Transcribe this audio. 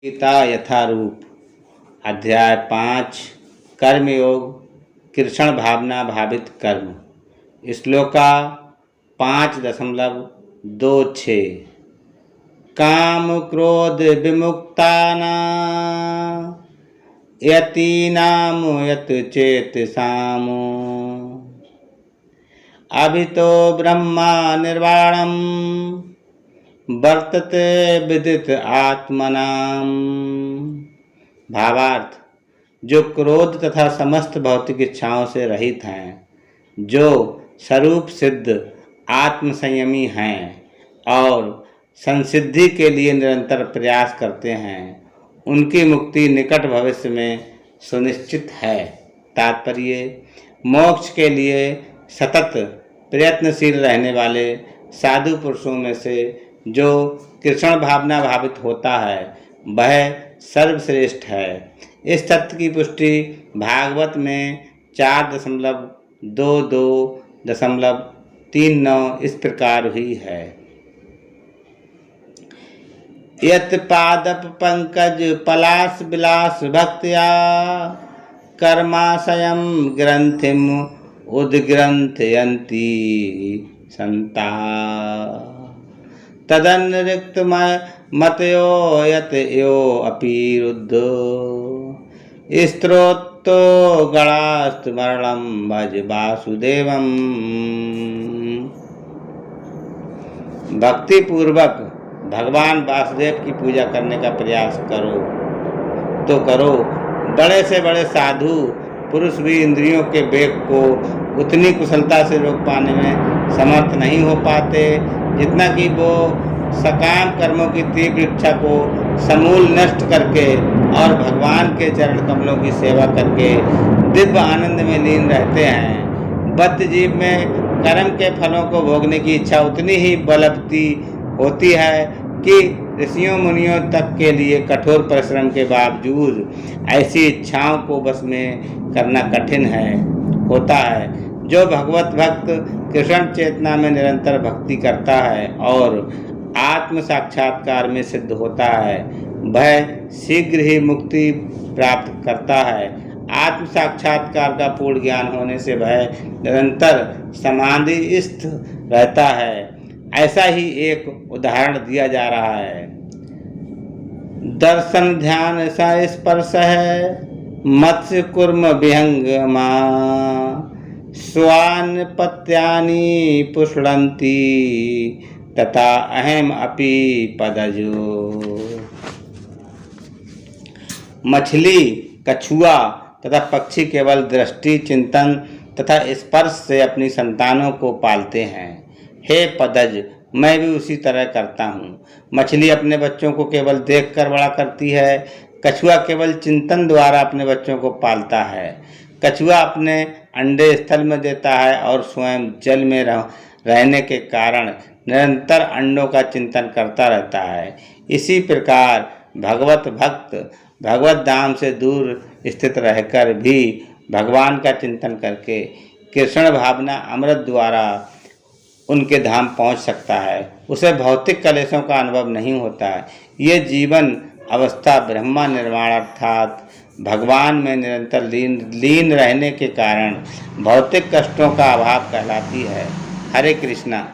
गीता यथारूप अध्याय 5 कर्मयोग कृष्ण भावना भावित कर्म श्लोका 5.26 काम क्रोध विमुक्ताना यतीनाम यत चेतसामो अभितो ब्रह्मा निर्वाणम वर्तते विदित आत्मनाम। भावार्थ, जो क्रोध तथा समस्त भौतिक इच्छाओं से रहित हैं, जो स्वरूप सिद्ध आत्म संयमी हैं और संसिद्धि के लिए निरंतर प्रयास करते हैं, उनकी मुक्ति निकट भविष्य में सुनिश्चित है। तात्पर्य, मोक्ष के लिए सतत प्रयत्नशील रहने वाले साधु पुरुषों में से जो कृष्ण भावना भावित होता है वह सर्वश्रेष्ठ है। इस तथ्य की पुष्टि भागवत में 4.22.39 इस प्रकार हुई है। यत पादप पंकज पलाश विलास भक्त्या कर्माशयम ग्रंथिम उद्ग्रंथयन्ति संता तदन्रिक्त मतयो यत यो अपि रुद्धो स्त्रोतो गणास्तमरणं भज वासुदेवम। भक्ति पूर्वक भगवान वासुदेव की पूजा करने का प्रयास करो तो करो। बड़े से बड़े साधु पुरुष भी इंद्रियों के वेग को उतनी कुशलता से रोक पाने में समर्थ नहीं हो पाते जितना कि वो सकाम कर्मों की तीव्र इच्छा को समूल नष्ट करके और भगवान के चरण कमलों की सेवा करके दिव्य आनंद में लीन रहते हैं। बद्ध जीव में कर्म के फलों को भोगने की इच्छा उतनी ही बलवती होती है कि ऋषियों मुनियों तक के लिए कठोर परिश्रम के बावजूद ऐसी इच्छाओं को बस में करना कठिन होता है। जो भगवत भक्त कृष्ण चेतना में निरंतर भक्ति करता है और आत्म साक्षात्कार में सिद्ध होता है, वह शीघ्र ही मुक्ति प्राप्त करता है। आत्म साक्षात्कार का पूर्ण ज्ञान होने से वह निरंतर समाधिस्थ रहता है। ऐसा ही एक उदाहरण दिया जा रहा है। दर्शन ध्यान ऐसा स्पर्श है मत्स्य कुर्म विहंगमा स्वान पत्यानि पुष्णन्ति तथा अहम अपि पदजो। मछली, कछुआ तथा पक्षी केवल दृष्टि, चिंतन तथा स्पर्श से अपनी संतानों को पालते हैं। हे पदज, मैं भी उसी तरह करता हूँ। मछली अपने बच्चों को केवल देखकर बड़ा करती है। कछुआ केवल चिंतन द्वारा अपने बच्चों को पालता है। कछुआ अपने अंडे स्थल में देता है और स्वयं जल में रहने के कारण निरंतर अंडों का चिंतन करता रहता है। इसी प्रकार भगवत भक्त भगवत धाम से दूर स्थित रहकर भी भगवान का चिंतन करके कृष्ण भावना अमृत द्वारा उनके धाम पहुंच सकता है। उसे भौतिक कलेशों का अनुभव नहीं होता है। ये जीवन अवस्था ब्रह्मा निर्वाण अर्थात भगवान में निरंतर लीन रहने के कारण भौतिक कष्टों का अभाव कहलाती है। हरे कृष्णा।